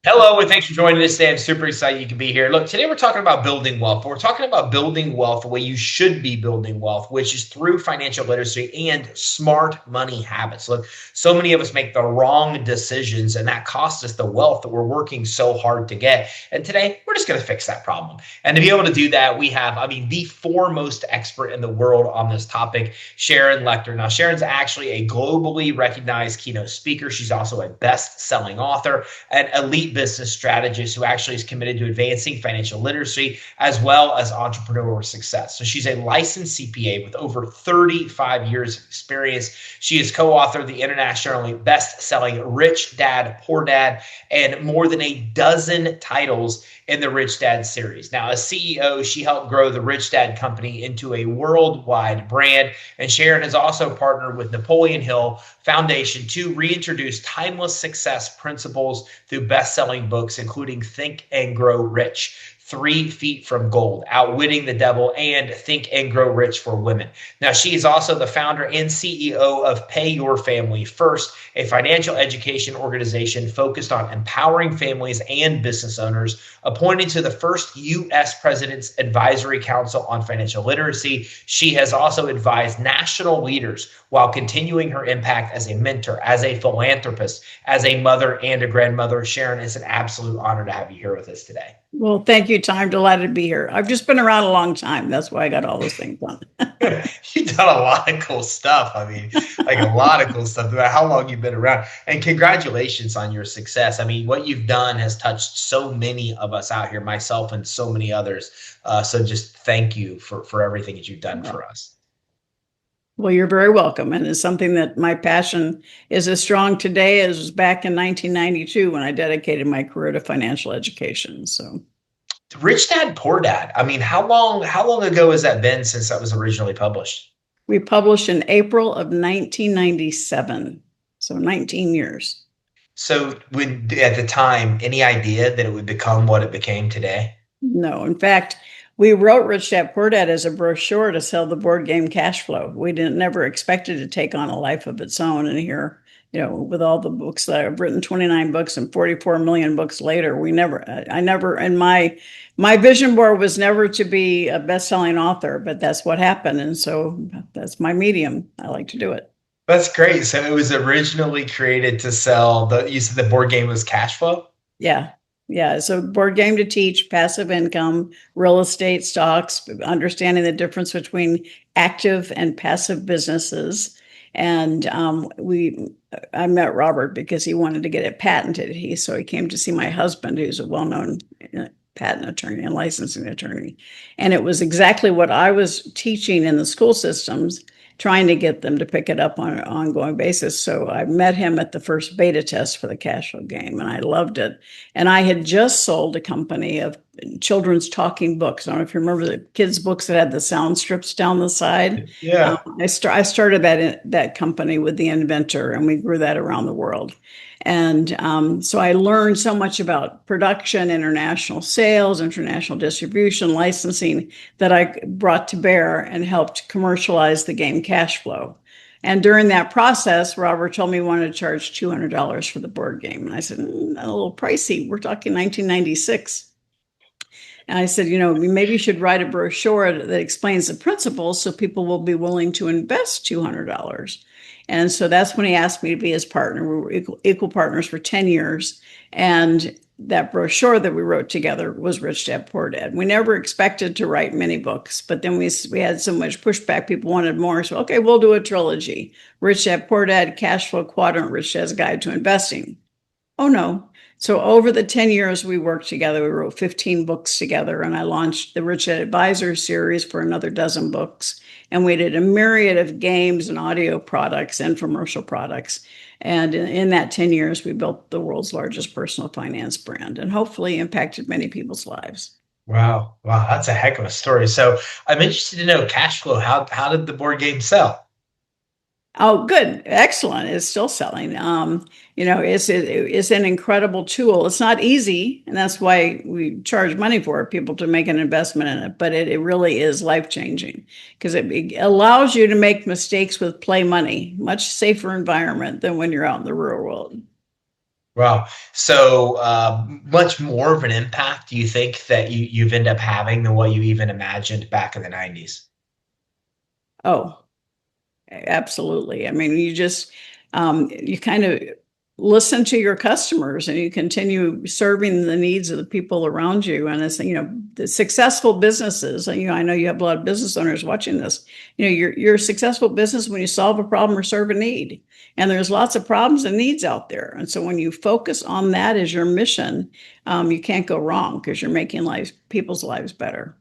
Hello, and thanks for joining us today. I'm super excited you can be here. Look, today we're talking about building wealth. We're talking about building wealth the way you should be building wealth, which is through financial literacy and smart money habits. Look, so many of us make the wrong decisions, and that costs us the wealth that we're working so hard to get. And today we're just going to fix that problem. And to be able to do that, we have, the foremost expert in the world on this topic, Sharon Lechter. Now, Sharon's actually a globally recognized keynote speaker. She's also a best-selling author, an elite business strategist who actually is committed to advancing financial literacy as well as entrepreneurial success. So she's a licensed CPA with over 35 years of experience. She is co-author of the internationally best-selling Rich Dad, Poor Dad, and more than a dozen titles in the Rich Dad series. Now, as CEO, she helped grow the Rich Dad company into a worldwide brand. And Sharon has also partnered with Napoleon Hill Foundation to reintroduce timeless success principles through best-selling books, including Think and Grow Rich, 3 Feet from Gold, Outwitting the Devil, and Think and Grow Rich for Women. Now, she is also the founder and CEO of Pay Your Family First, a financial education organization focused on empowering families and business owners, appointed to the first U.S. President's Advisory Council on Financial Literacy. She has also advised national leaders while continuing her impact as a mentor, as a philanthropist, as a mother and a grandmother. Sharon, it's an absolute honor to have you here with us today. Well, thank you, Tom. Delighted to be here. I've just been around a long time. That's why I got all those things done. You've done a lot of cool stuff. Like a lot of cool stuff about how long you've been around. And congratulations on your success. What you've done has touched so many of us out here, myself and so many others. So just thank you for everything that you've done for us. Well, you're very welcome. And it's something that my passion is as strong today as was back in 1992 when I dedicated my career to financial education. So, Rich Dad, Poor Dad. How long ago has that been since that was originally published? we published in April of 1997. So 19 years. So at the time, any idea that it would become what it became today? No, in fact, we wrote Rich Dad Poor Dad as a brochure to sell the board game Cash Flow. We didn't never expected to take on a life of its own. And here, with all the books that I've written, 29 books and 44 million books later, I never, and my vision board was never to be a best-selling author, but that's what happened. And so that's my medium. I like to do it. That's great. So it was originally created to sell you said the board game was Cash Flow? Yeah. Yeah. So board game to teach passive income, real estate, stocks, understanding the difference between active and passive businesses. And I met Robert because he wanted to get it patented. So he came to see my husband, who's a well-known patent attorney and licensing attorney. And it was exactly what I was teaching in the school systems, trying to get them to pick it up on an ongoing basis. So I met him at the first beta test for the Cash Flow game, and I loved it. And I had just sold a company of children's talking books. I don't know if you remember the kids' books that had the sound strips down the side. Yeah. I started that company with the inventor, and we grew that around the world. And so I learned so much about production, international sales, international distribution, licensing that I brought to bear and helped commercialize the game Cash Flow. And during that process, Robert told me he wanted to charge $200 for the board game. And I said, a little pricey. We're talking 1996. And I said, maybe you should write a brochure that explains the principles so people will be willing to invest $200. And so that's when he asked me to be his partner. We were equal partners for 10 years. And that brochure that we wrote together was Rich Dad, Poor Dad. We never expected to write many books, but then we had so much pushback. People wanted more. So, okay, we'll do a trilogy. Rich Dad, Poor Dad, Cash Flow Quadrant, Rich Dad's Guide to Investing. Oh, no. So over the 10 years we worked together, we wrote 15 books together, and I launched the Rich Dad Advisor series for another dozen books. And we did a myriad of games and audio products and commercial products. And in that 10 years, we built the world's largest personal finance brand and hopefully impacted many people's lives. Wow. Wow. That's a heck of a story. So I'm interested to know Cash Flow. How did the board game sell? Oh, good. Excellent. It's still selling. It's an incredible tool. It's not easy, and that's why we charge money for it, people to make an investment in it. But it really is life-changing because it allows you to make mistakes with play money, much safer environment than when you're out in the real world. Wow. So much more of an impact do you think that you've ended up having than what you even imagined back in the 90s? Oh, absolutely. I mean, you kind of listen to your customers and you continue serving the needs of the people around you. And it's, the successful businesses, and, I know you have a lot of business owners watching this, you're a successful business when you solve a problem or serve a need. And there's lots of problems and needs out there. And so when you focus on that as your mission, you can't go wrong because you're making people's lives better.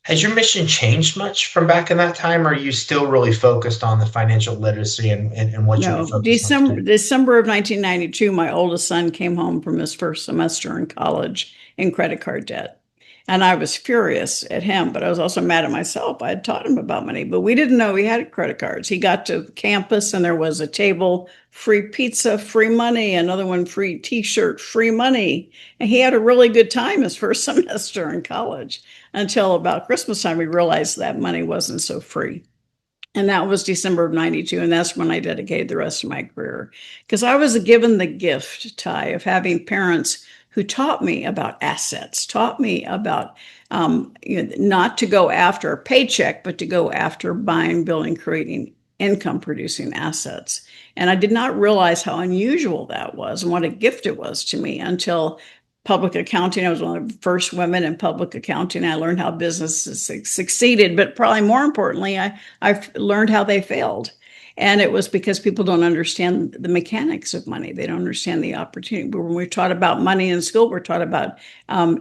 Has your mission changed much from back in that time, or are you still really focused on the financial literacy and what you want to No, focus on today? December of 1992, my oldest son came home from his first semester in college in credit card debt. And I was furious at him, but I was also mad at myself. I had taught him about money, but we didn't know he had credit cards. He got to campus and there was a table, free pizza, free money, another one, free t-shirt, free money. And he had a really good time his first semester in college until about Christmas time, we realized that money wasn't so free. And that was December of 92. And that's when I dedicated the rest of my career. Because I was given the gift, Ty, of having parents who taught me about assets, taught me about not to go after a paycheck, but to go after buying, building, creating income producing assets. And I did not realize how unusual that was and what a gift it was to me until public accounting. I was one of the first women in public accounting. I learned how businesses succeeded, but probably more importantly, I've learned how they failed. And it was because people don't understand the mechanics of money. They don't understand the opportunity. But when we're taught about money in school, we're taught about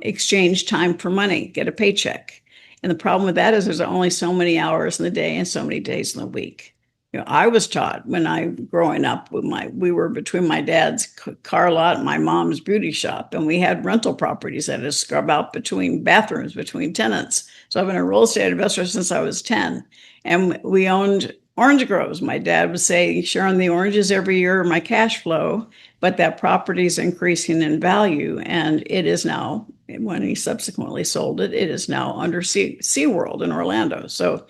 exchange time for money, get a paycheck. And the problem with that is there's only so many hours in the day and so many days in the week. I was taught when I growing up we were between my dad's car lot and my mom's beauty shop, and we had rental properties that had to scrub out between bathrooms, between tenants. So I've been a real estate investor since I was 10, and we owned orange groves. My dad would say, Sharon, the oranges every year are my cash flow, but that property is increasing in value, and it is now, when he subsequently sold it, it is now under SeaWorld in Orlando. So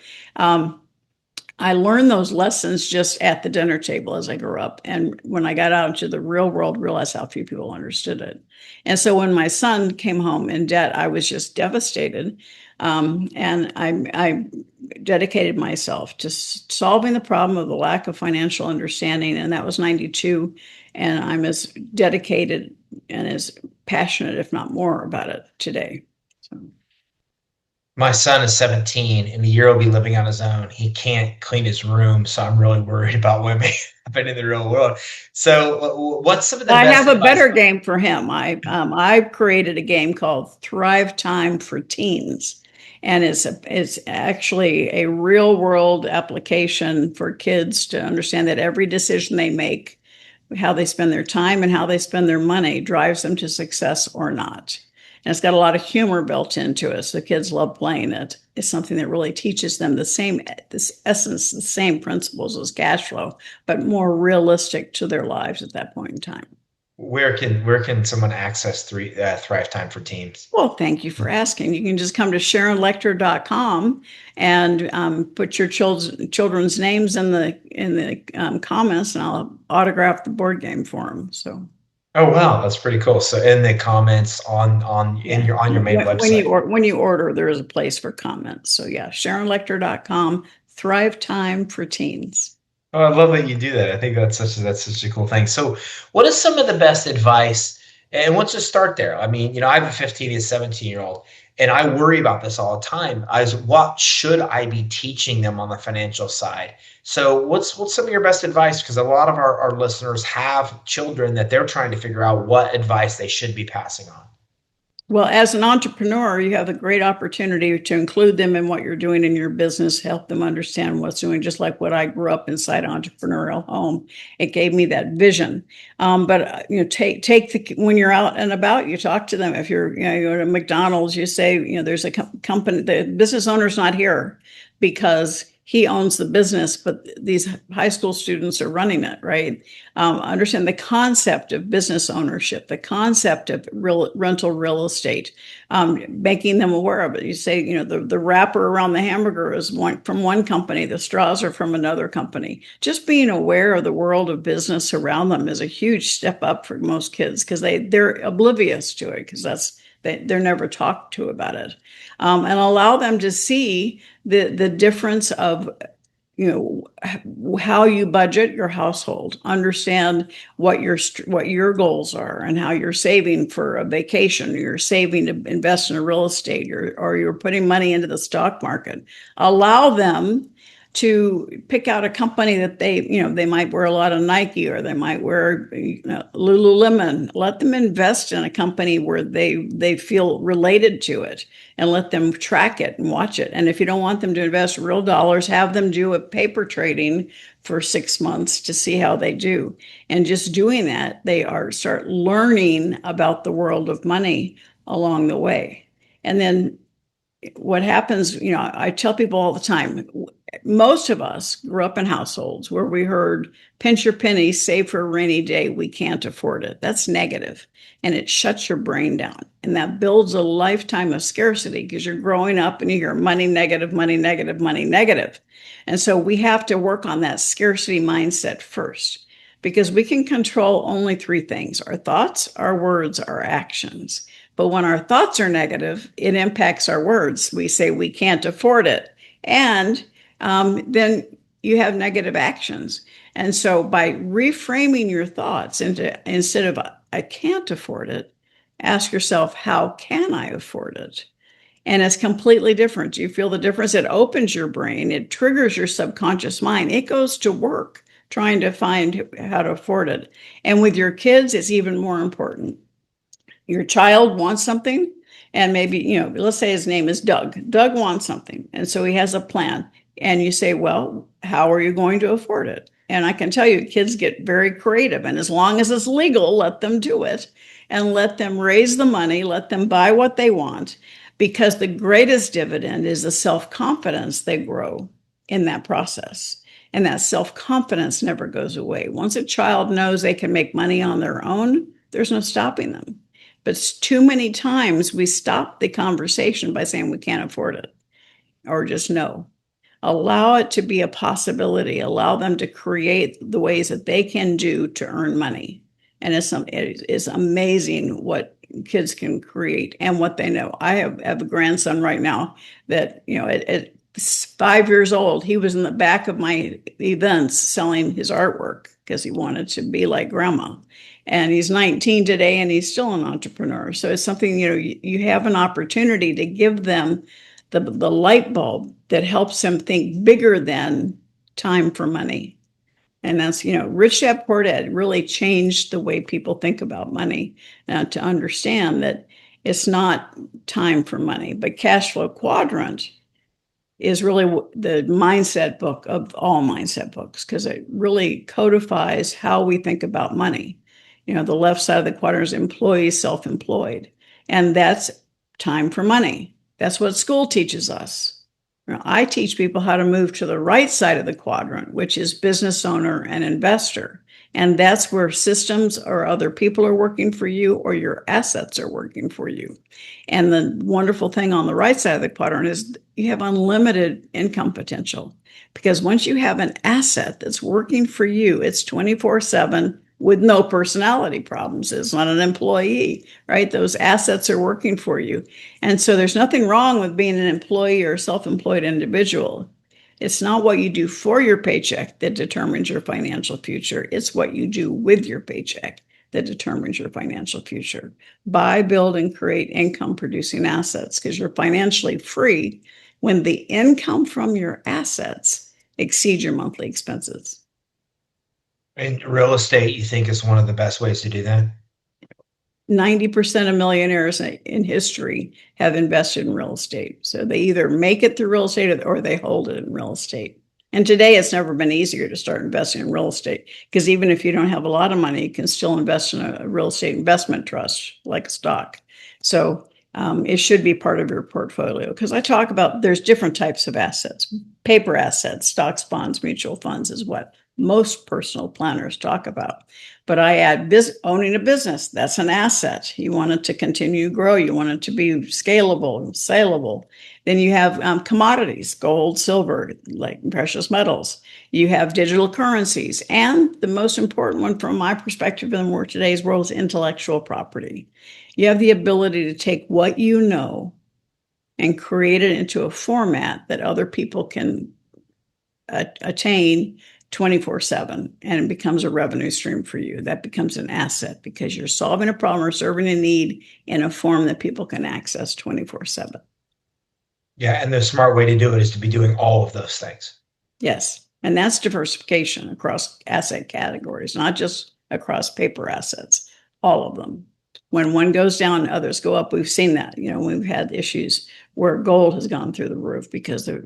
I learned those lessons just at the dinner table as I grew up. And when I got out into the real world, realized how few people understood it. And so when my son came home in debt, I was just devastated. And I dedicated myself to solving the problem of the lack of financial understanding. And that was 92. And I'm as dedicated and as passionate, if not more, about it today. So. My son is 17. In a year he'll be living on his own. He can't clean his room, so I'm really worried about what may happen in the real world. So, what's some of the I best have a advice? better game for him. I've created a game called Thrive Time for Teens, and it's actually a real world application for kids to understand that every decision they make, how they spend their time and how they spend their money, drives them to success or not. And it's got a lot of humor built into it. So kids love playing it. It's something that really teaches them this essence, the same principles as cash flow, but more realistic to their lives at that point in time. Where can someone access Thrive Time for Teams? Well, thank you for asking. You can just come to SharonLechter.com and put your children's names in the comments, and I'll autograph the board game for them. So. Oh wow, that's pretty cool. So in the comments on in Yeah. your on your main website. When you order, there is a place for comments. So yeah, SharonLechter.com, Thrive Time for Teens. Oh, I love that you do that. I think that's such a cool thing. So, what is some of the best advice? And let's just start there. I mean, I have a 15 and 17-year-old, and I worry about this all the time. As what should I be teaching them on the financial side? So, what's some of your best advice? Because a lot of our listeners have children that they're trying to figure out what advice they should be passing on. Well, as an entrepreneur, you have a great opportunity to include them in what you're doing in your business, help them understand what's doing, just like what I grew up inside entrepreneurial home. It gave me that vision. But when you're out and about, you talk to them. If you're at McDonald's, you say, there's a company, the business owner's not here because he owns the business, but these high school students are running it, right? Understand the concept of business ownership, the concept of rental real estate, making them aware of it. You say, the wrapper around the hamburger is from one company, the straws are from another company. Just being aware of the world of business around them is a huge step up for most kids, because they're oblivious to it, because they're never talked to about it. And allow them to see the difference of how you budget your household, understand what your goals are, and how you're saving for a vacation, or you're saving to invest in a real estate, or you're putting money into the stock market. Allow them to pick out a company that they might wear a lot of Nike, or they might wear Lululemon. Let them invest in a company where they feel related to it, and let them track it and watch it. And if you don't want them to invest real dollars, have them do a paper trading for 6 months to see how they do. And just doing that, they start learning about the world of money along the way. And then what happens, I tell people all the time, most of us grew up in households where we heard, pinch your penny, save for a rainy day, we can't afford it. That's negative, and it shuts your brain down. And that builds a lifetime of scarcity, because you're growing up and you hear money negative, money negative, money negative. And so we have to work on that scarcity mindset first, because we can control only 3 things: our thoughts, our words, our actions. But when our thoughts are negative, it impacts our words. We say we can't afford it. And then you have negative actions. And so by reframing your thoughts instead of I can't afford it, ask yourself, how can I afford it? And it's completely different. You feel the difference? It opens your brain. It triggers your subconscious mind. It goes to work trying to find how to afford it. And with your kids, it's even more important. Your child wants something, and maybe, let's say his name is Doug. Doug wants something, and so he has a plan. And you say, well, how are you going to afford it? And I can tell you, kids get very creative. And as long as it's legal, let them do it, and let them raise the money, let them buy what they want, because the greatest dividend is the self-confidence they grow in that process. And that self-confidence never goes away. Once a child knows they can make money on their own, there's no stopping them. But too many times we stop the conversation by saying we can't afford it, or just no. Allow it to be a possibility. Allow them to create the ways that they can do to earn money. And it is amazing what kids can create and what they know. I have a grandson right now that, at 5 years old, he was in the back of my events selling his artwork because he wanted to be like grandma. And he's 19 today, and he's still an entrepreneur. So it's something, you have an opportunity to give them the light bulb that helps them think bigger than time for money. And that's, Rich Dad Poor Dad really changed the way people think about money, to understand that it's not time for money. But Cash Flow Quadrant is really the mindset book of all mindset books, because it really codifies how we think about money. The left side of the quadrant is employee, self-employed, and that's time for money. That's what school teaches us. I teach people how to move to the right side of the quadrant, which is business owner and investor. And that's where systems or other people are working for you, or your assets are working for you. And the wonderful thing on the right side of the quadrant is you have unlimited income potential, because once you have an asset that's working for you, it's 24/7 with no personality problems. It's not an employee, right? Those assets are working for you. And so there's nothing wrong with being an employee or self-employed individual. It's not what you do for your paycheck that determines your financial future. It's what you do with your paycheck that determines your financial future. Buy, build, and create income-producing assets, because you're financially free when the income from your assets exceeds your monthly expenses. And real estate, you think, is one of the best ways to do that? 90% of millionaires in history have invested in real estate. So they either make it through real estate, or they hold it in real estate. And today it's never been easier to start investing in real estate, because even if you don't have a lot of money, you can still invest in a real estate investment trust like a stock. So It should be part of your portfolio, because I talk about there's different types of assets. Paper assets, stocks, bonds, mutual funds is what most personal planners talk about. But I add owning a business. That's an asset. You want it to continue to grow. You want it to be scalable and saleable. Then you have commodities, gold, silver, like precious metals. You have digital currencies. And the most important one from my perspective in today's world is intellectual property. You have the ability to take what you know and create it into a format that other people can attain 24/7, and it becomes a revenue stream for you. That becomes an asset because you're solving a problem or serving a need in a form that people can access 24/7. Yeah, and the smart way to do it is to be doing all of those things. Yes, and that's diversification across asset categories, not just across paper assets, all of them. When one goes down, others go up. We've seen that. We've had issues where gold has gone through the roof because the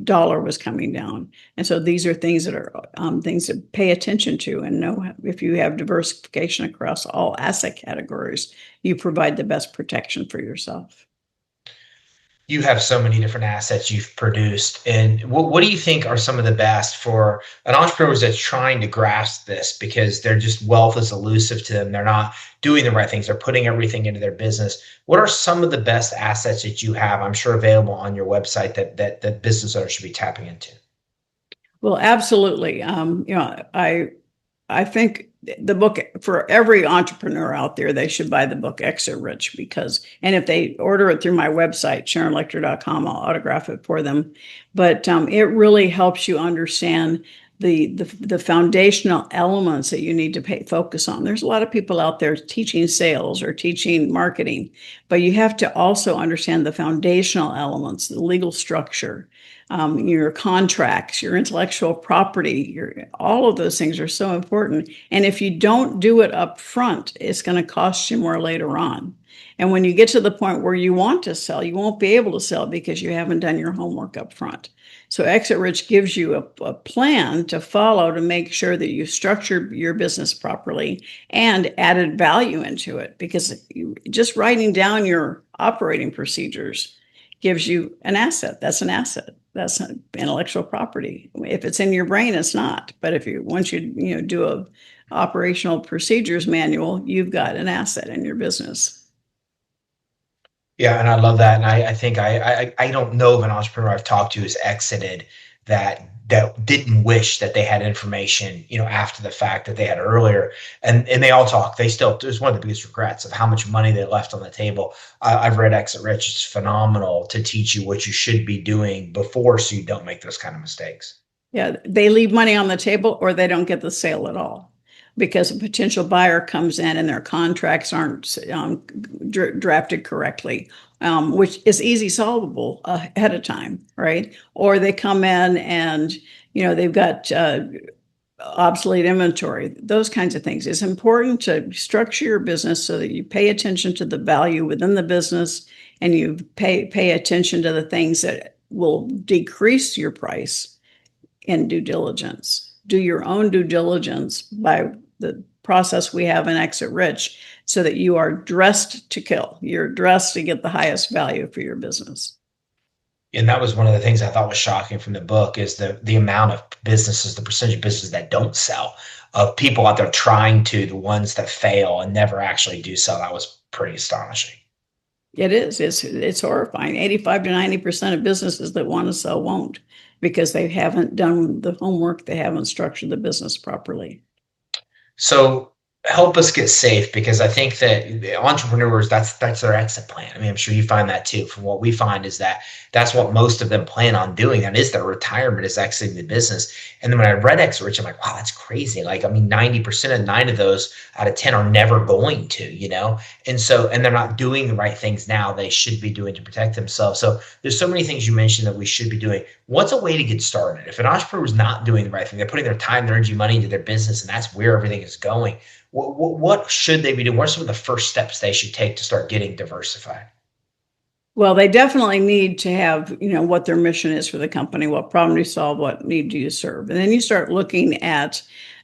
dollar was coming down. And so these are things that are things to pay attention to and know. If you have diversification across all asset categories, you provide the best protection for yourself. You have so many different assets you've produced. And what do you think are some of the best for an entrepreneur that's trying to grasp this, because they're just, wealth is elusive to them. They're not doing the right things. They're putting everything into their business. What are some of the best assets that you have, I'm sure available on your website, that business owners should be tapping into? Well, absolutely. I think the book, for every entrepreneur out there, they should buy the book Exit Rich, and if they order it through my website, SharonLechter.com, I'll autograph it for them. But it really helps you understand the foundational elements that you need to focus on. There's a lot of people out there teaching sales or teaching marketing, but you have to also understand the foundational elements, the legal structure, your contracts, your intellectual property, all of those things are so important. And if you don't do it up front, it's going to cost you more later on. And when you get to the point where you want to sell, you won't be able to sell because you haven't done your homework up front. So Exit Rich gives you a plan to follow to make sure that you structure your business properly and added value into it, because just writing down your operating procedures gives you an asset. That's an asset. That's intellectual property. If it's in your brain, it's not. But once you do a operational procedures manual, you've got an asset in your business. Yeah, and I love that. And I think I don't know of an entrepreneur I've talked to who's exited that didn't wish that they had information, after the fact that they had earlier. And they all talk. It's one of the biggest regrets of how much money they left on the table. I've read Exit Rich. It's phenomenal to teach you what you should be doing before, so you don't make those kind of mistakes. Yeah, they leave money on the table or they don't get the sale at all, because a potential buyer comes in and their contracts aren't drafted correctly, which is easy solvable ahead of time, right? Or they come in and they've got obsolete inventory, those kinds of things. It's important to structure your business so that you pay attention to the value within the business, and you pay attention to the things that will decrease your price in due diligence. Do your own due diligence by the process we have in Exit Rich, so that you are dressed to kill. You're dressed to get the highest value for your business. And that was one of the things I thought was shocking from the book, is the amount of businesses, the percentage of businesses that don't sell, of people out there trying to, the ones that fail and never actually do sell. That was pretty astonishing. It is. It's horrifying. 85 to 90% of businesses that want to sell won't, because they haven't done the homework. They haven't structured the business properly. So help us get safe, because I think that the entrepreneurs, that's their exit plan. I mean, I'm sure you find that too. From what we find is that's what most of them plan on doing. That is their retirement, is exiting the business. And then when I read Exit Rich, I'm like, wow, that's crazy. Like, I mean, 90% of 9 of those out of 10 are never going to, and they're not doing the right things now they should be doing to protect themselves. So there's so many things you mentioned that we should be doing. What's a way to get started? If an entrepreneur is not doing the right thing, they're putting their time, their energy, money into their business, and that's where everything is going. What should they be doing? What are some of the first steps they should take to start getting diversified? Well, they definitely need to have, what their mission is for the company, what problem do you solve, what need do you serve? And then you start looking at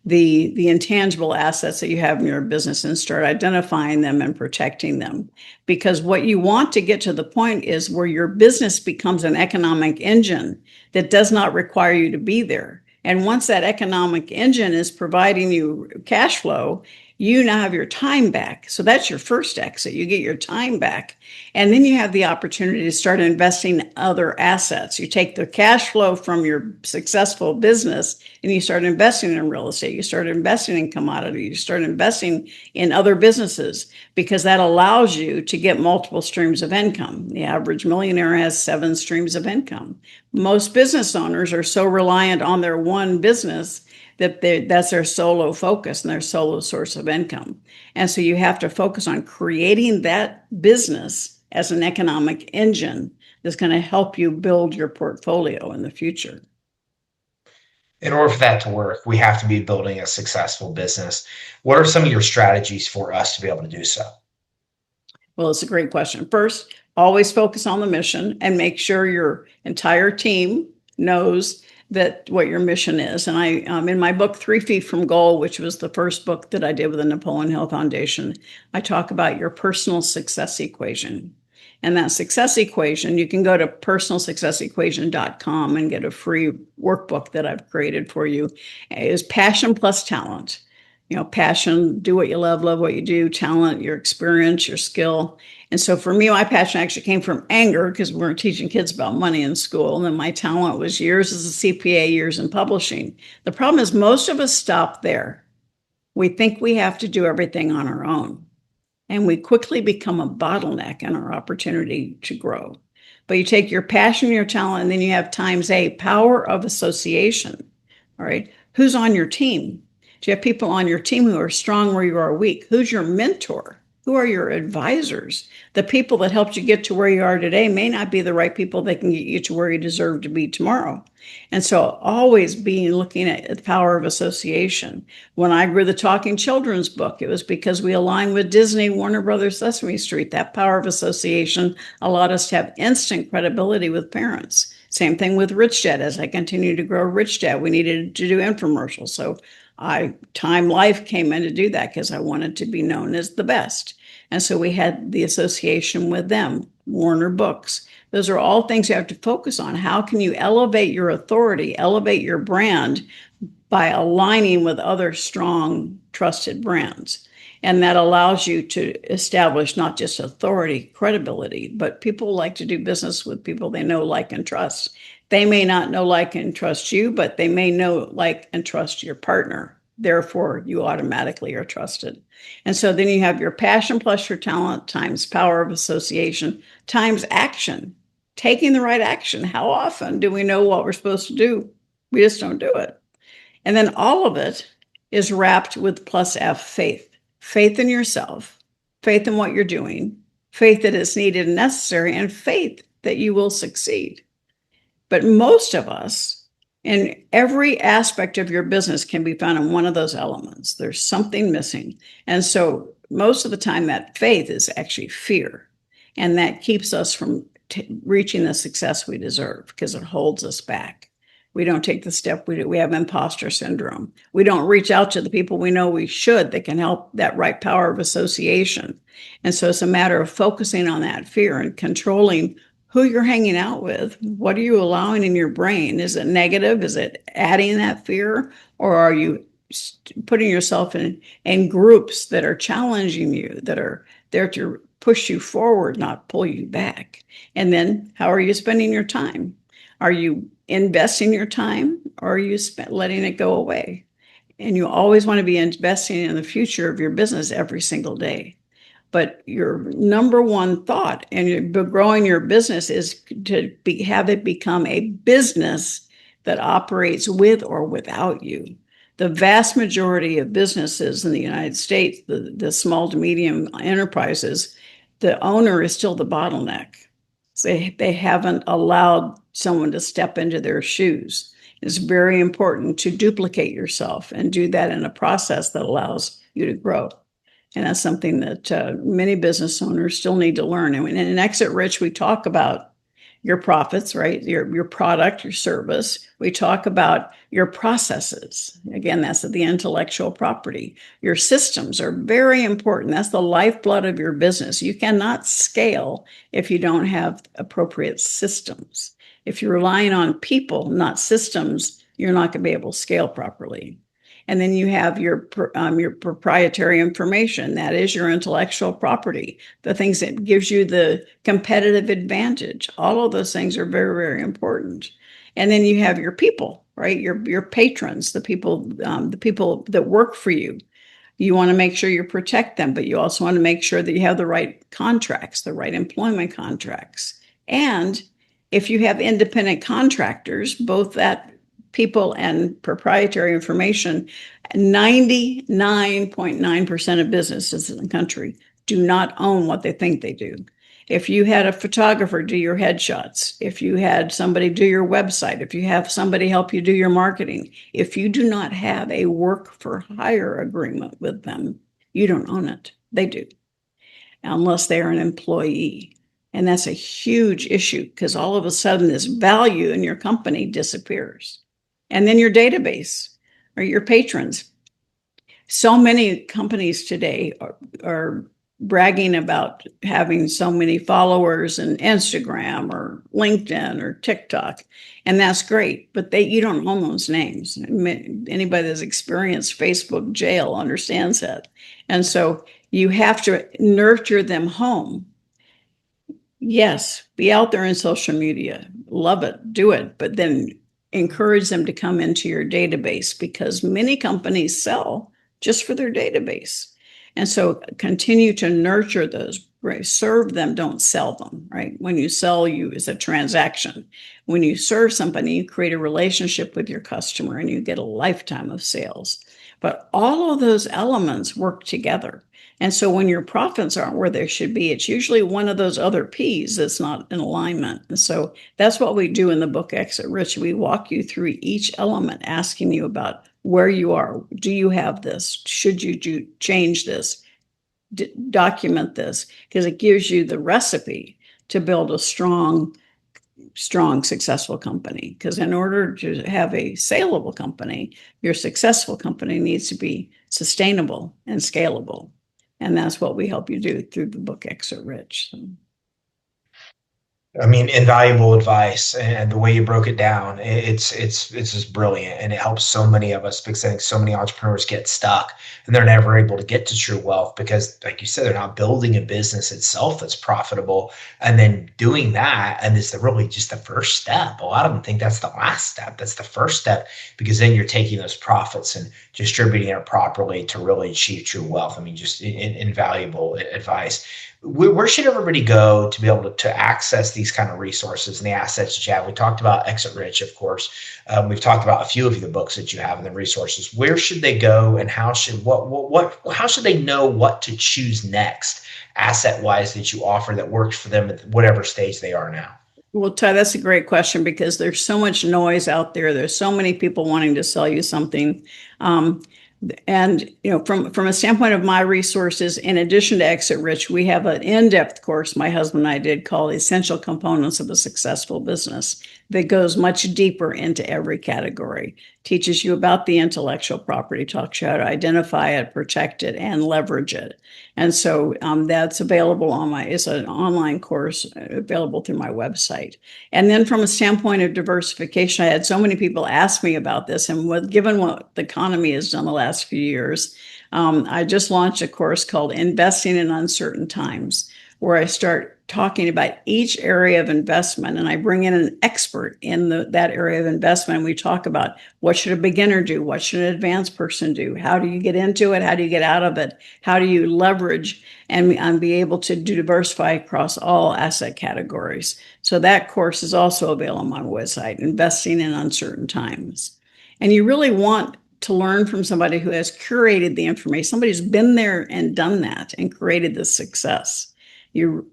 the intangible assets that you have in your business and start identifying them and protecting them. Because what you want to get to the point is where your business becomes an economic engine that does not require you to be there. And once that economic engine is providing you cash flow, you now have your time back. So that's your first exit. You get your time back. And then you have the opportunity to start investing in other assets. You take the cash flow from your successful business and you start investing in real estate. You start investing in commodity. You start investing in other businesses because that allows you to get multiple streams of income. The average millionaire has 7 streams of income. Most business owners are so reliant on their one business that's their solo focus and their solo source of income. And so you have to focus on creating that business as an economic engine that's going to help you build your portfolio in the future. In order for that to work, we have to be building a successful business. What are some of your strategies for us to be able to do so? Well, it's a great question. First, always focus on the mission and make sure your entire team knows that what your mission is. And I, in my book, 3 Feet from Goal, which was the first book that I did with the Napoleon Hill Foundation, I talk about your personal success equation. And that success equation, you can go to personalsuccessequation.com and get a free workbook that I've created for you, is passion plus talent. Passion, do what you love what you do, talent, your experience, your skill. And so for me, my passion actually came from anger because we weren't teaching kids about money in school. And then my talent was years as a CPA, years in publishing. The problem is most of us stop there. We think we have to do everything on our own. And we quickly become a bottleneck in our opportunity to grow. But you take your passion, your talent, and then you have times a power of association. All right. Who's on your team? Do you have people on your team who are strong where you are weak? Who's your mentor? Who are your advisors? The people that helped you get to where you are today may not be the right people that can get you to where you deserve to be tomorrow. And so always be looking at the power of association. When I grew the Talking Children's book, it was because we aligned with Disney, Warner Brothers, Sesame Street. That power of association allowed us to have instant credibility with parents. Same thing with Rich Dad. As I continued to grow Rich Dad, we needed to do infomercials. So Time Life came in to do that because I wanted to be known as the best. And so we had the association with them, Warner Books. Those are all things you have to focus on. How can you elevate your authority, elevate your brand by aligning with other strong, trusted brands? And that allows you to establish not just authority, credibility, but people like to do business with people they know, like, and trust. They may not know, like, and trust you, but they may know, like, and trust your partner. Therefore, you automatically are trusted. And so then you have your passion plus your talent times power of association times action, taking the right action. How often do we know what we're supposed to do? We just don't do it. And then all of it is wrapped with plus F, faith. Faith in yourself, faith in what you're doing, faith that it's needed and necessary, and faith that you will succeed. But most of us, in every aspect of your business, can be found in one of those elements. There's something missing. And so most of the time, that faith is actually fear. And that keeps us from reaching the success we deserve because it holds us back. We don't take the step we do. We have imposter syndrome. We don't reach out to the people we know we should that can help that right power of association. And so it's a matter of focusing on that fear and controlling who you're hanging out with. What are you allowing in your brain? Is it negative? Is it adding that fear? Or are you putting yourself in groups that are challenging you, that are there to push you forward, not pull you back? And then how are you spending your time? Are you investing your time or are you letting it go away? And you always want to be investing in the future of your business every single day. But your number one thought in growing your business is to have it become a business that operates with or without you. The vast majority of businesses in the United States, the small to medium enterprises, the owner is still the bottleneck. They haven't allowed someone to step into their shoes. It's very important to duplicate yourself and do that in a process that allows you to grow. And that's something that many business owners still need to learn. And in Exit Rich, we talk about your profits, right? Your product, your service. We talk about your processes. Again, that's the intellectual property. Your systems are very important. That's the lifeblood of your business. You cannot scale if you don't have appropriate systems. If you're relying on people, not systems, you're not going to be able to scale properly. And then you have your proprietary information. That is your intellectual property, the things that gives you the competitive advantage. All of those things are very, very important. And then you have your people, right? Your patrons, the people that work for you. You want to make sure you protect them, but you also want to make sure that you have the right contracts, the right employment contracts. And if you have independent contractors, both that people and proprietary information, 99.9% of businesses in the country do not own what they think they do. If you had a photographer do your headshots, if you had somebody do your website, if you have somebody help you do your marketing, if you do not have a work for hire agreement with them, you don't own it. They do, unless they are an employee. And that's a huge issue because all of a sudden this value in your company disappears. And then your database or your patrons. So many companies today are bragging about having so many followers in Instagram or LinkedIn or TikTok. And that's great, but you don't own those names. Anybody that's experienced Facebook jail understands that. And so you have to nurture them home. Yes, be out there in social media. Love it, do it, but then encourage them to come into your database because many companies sell just for their database. And so continue to nurture those, right? Serve them, don't sell them, right? When you sell, you is a transaction. When you serve somebody, you create a relationship with your customer and you get a lifetime of sales. But all of those elements work together. And so when your profits aren't where they should be, it's usually one of those other P's that's not in alignment. And so that's what we do in the book Exit Rich. We walk you through each element, asking you about where you are. Do you have this? Should you change this? Document this, because it gives you the recipe to build a strong, successful company. Because in order to have a saleable company, your successful company needs to be sustainable and scalable. And that's what we help you do through the book Exit Rich. So. I mean, invaluable advice, and the way you broke it down, it's just brilliant, and it helps so many of us because I think so many entrepreneurs get stuck and they're never able to get to true wealth because, like you said, they're not building a business itself that's profitable, and then doing that, and it's really just the first step. A lot of them think that's the last step. That's the first step because then you're taking those profits and distributing it properly to really achieve true wealth. I mean, just invaluable advice. Where should everybody go to be able to access these kind of resources and the assets that you have? We talked about Exit Rich, of course. We've talked about a few of the books that you have and the resources. Where should they go, and how should how should they know what to choose next, asset wise, that you offer that works for them at whatever stage they are now? Well, Ty, that's a great question because there's so much noise out there. There's so many people wanting to sell you something. And from a standpoint of my resources, in addition to Exit Rich, we have an in-depth course my husband and I did called Essential Components of a Successful Business that goes much deeper into every category, teaches you about the intellectual property, talks you how to identify it, protect it, and leverage it. And so that's available it's an online course available through my website. And then from a standpoint of diversification, I had so many people ask me about this. And given what the economy has done the last few years, I just launched a course called Investing in Uncertain Times, where I start talking about each area of investment, and I bring in an expert in that area of investment. We talk about what should a beginner do? What should an advanced person do? How do you get into it? How do you get out of it? How do you leverage and be able to diversify across all asset categories? So that course is also available on my website, Investing in Uncertain Times. And you really want to learn from somebody who has curated the information, somebody who's been there and done that and created the success.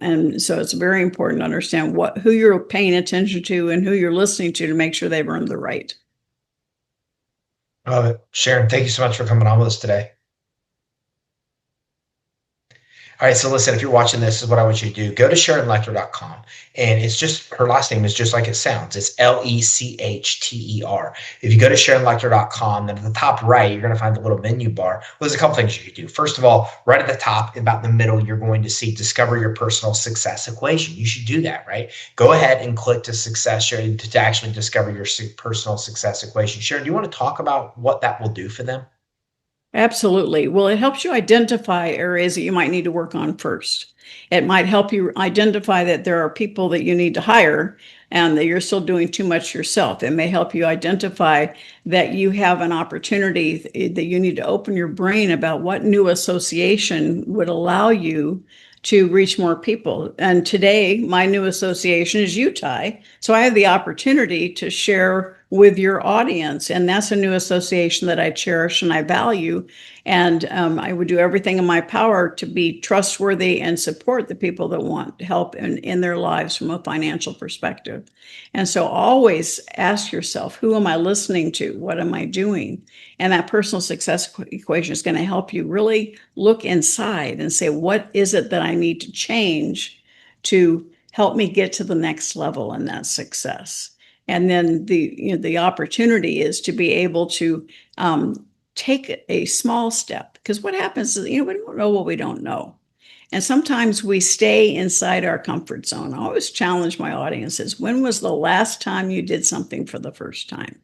And so it's very important to understand who you're paying attention to and who you're listening to make sure they've earned the right. Sharon, thank you so much for coming on with us today. All right, so listen, if you're watching this, is what I want you to do. Go to SharonLechter.com, and it's just her last name is just like it sounds. It's Lechter. If you go to SharonLechter.com, then at the top right, you're going to find the little menu bar. Well, there's a couple things you could do. First of all, right at the top, about in the middle, you're going to see Discover Your Personal Success Equation. You should do that, right? Go ahead and click to success to actually discover your personal success equation. Sharon, do you want to talk about what that will do for them? Absolutely. Well, it helps you identify areas that you might need to work on first. It might help you identify that there are people that you need to hire and that you're still doing too much yourself. It may help you identify that you have an opportunity that you need to open your brain about what new association would allow you to reach more people. And today, my new association is Utah. So I have the opportunity to share with your audience. And that's a new association that I cherish and I value. And I would do everything in my power to be trustworthy and support the people that want help in their lives from a financial perspective. And so always ask yourself, who am I listening to? What am I doing? And that personal success equation is going to help you really look inside and say, what is it that I need to change to help me get to the next level in that success? And then the opportunity is to be able to take a small step, because what happens is, we don't know what we don't know. And sometimes we stay inside our comfort zone. I always challenge my audiences, when was the last time you did something for the first time?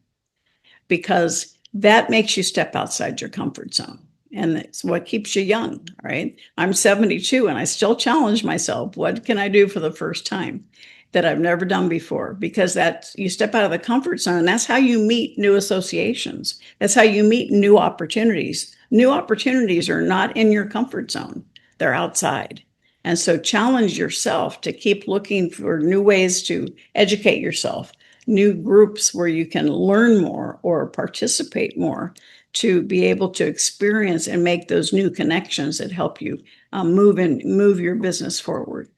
Because that makes you step outside your comfort zone. And it's what keeps you young, right? I'm 72 and I still challenge myself. What can I do for the first time that I've never done before? Because that you step out of the comfort zone, and that's how you meet new associations. That's how you meet new opportunities. New opportunities are not in your comfort zone. They're outside. And so challenge yourself to keep looking for new ways to educate yourself, new groups where you can learn more or participate more, to be able to experience and make those new connections that help you move your business forward.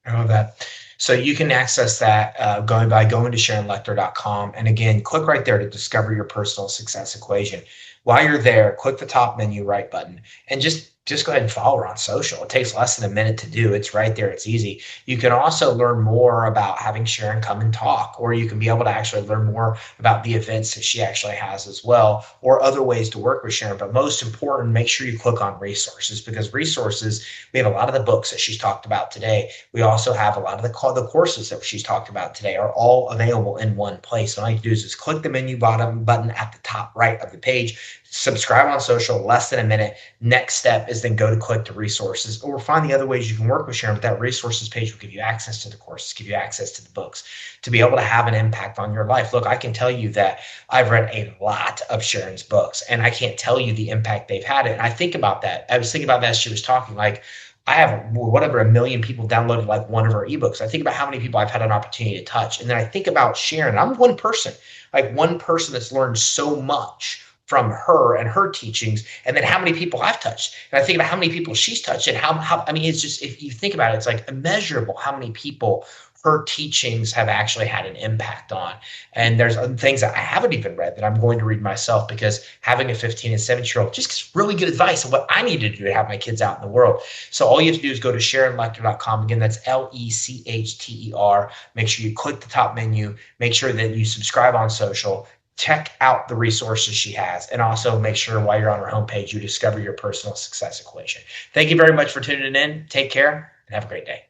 I love that. So you can access that going to SharonLechter.com. And again, click right there to discover your personal success equation. While you're there, click the top menu right button and just go ahead and follow her on social. It takes less than a minute to do. It's right there. It's easy. You can also learn more about having Sharon come and talk, or you can be able to actually learn more about the events that she actually has as well, or other ways to work with Sharon. But most important, make sure you click on resources, because resources, we have a lot of the books that she's talked about today. We also have a lot of the courses that she's talked about today are all available in one place. So all you do is just click the menu button at the top right of the page, subscribe on social, less than a minute. Next step is then go to click to resources, or find the other ways you can work with Sharon. But that resources page will give you access to the courses, give you access to the books, to be able to have an impact on your life. Look, I can tell you that I've read a lot of Sharon's books, and I can't tell you the impact they've had. And I think about that. I was thinking about that as she was talking, like, I have whatever, 1 million people downloaded like one of her ebooks. I think about how many people I've had an opportunity to touch. And then I think about Sharon. I'm one person that's learned so much from her and her teachings, and then how many people I've touched. And I think about how many people she's touched, and I mean, it's just, if you think about it, it's like immeasurable how many people her teachings have actually had an impact on. And there's things that I haven't even read that I'm going to read myself, because having a 15 and 17-year-old just gets really good advice on what I need to do to have my kids out in the world. So all you have to do is go to SharonLechter.com. Again, that's Lechter. Make sure you click the top menu. Make sure that you subscribe on social. Check out the resources she has, and also make sure while you're on her homepage, you discover your personal success equation. Thank you very much for tuning in. Take care and have a great day.